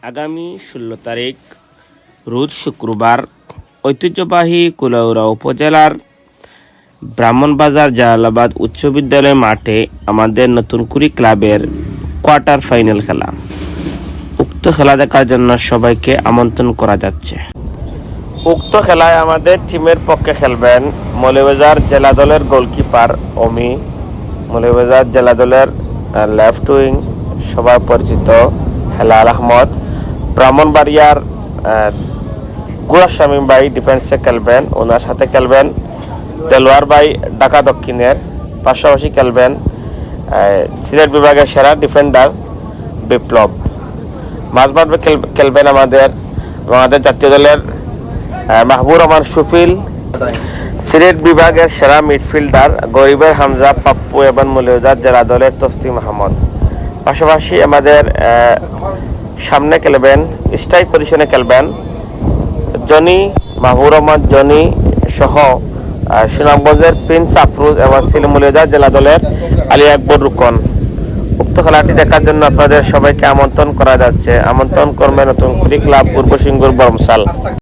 আগামী 16 তারিখ রোজ শুক্রবার ঐতিহ্যবাহী কুলাউড়া উপজেলার ব্রাহ্মণবাজার জালালাবাদ উচ্চ বিদ্যালয় মাঠে আমাদের নতুনকুড়ি ক্লাবের কোয়ার্টার ফাইনাল খেলা। উক্ত খেলা দেখার জন্য সবাইকে আমন্ত্রণ করা যাচ্ছে। উক্ত খেলায় আমাদের টিমের পক্ষে খেলবেন মৌলভীবাজার জেলা দলের গোলকিপার অমি, মৌলভীবাজার জেলা দলের লেফট উইং সবাই পরিচিত হেলাল আহমদ, ব্রাহ্মণবাড়িয়ার গুড়া শামীম ভাই ডিফেন্সে খেলবেন, ওনার সাথে খেলবেন দেলোয়ার ভাই ঢাকা দক্ষিণের, পাশাপাশি খেলবেন সিলেট বিভাগের সেরা ডিফেন্ডার বিপ্লব। মাঝমাঠে খেলবেন আমাদের জাতীয় দলের মাহবুব রহমান সুফিল, সিলেট বিভাগের সেরা মিডফিল্ডার গরিবের হামজা পাপ্পু এবং মৌলভীবাজার জেলা দলের তসলিম আহমদ। পাশাপাশি আমাদের সামনে খেলবেন স্ট্রাইক পজিশনে খেলবেন জনি, মাহবুব রহমান জনি সহ সুনামগঞ্জের প্রিন্স আফরোজ এবং মৌলভীবাজার জেলা দলের আলী আকবর রুকন। উক্ত খেলাটি দেখার জন্য আপনাদের সবাইকে আমন্ত্রণ করা যাচ্ছে। আমন্ত্রণ করবেন নতুনকুড়ি ক্লাব পূর্ব সিঙ্গুর বরমসাল।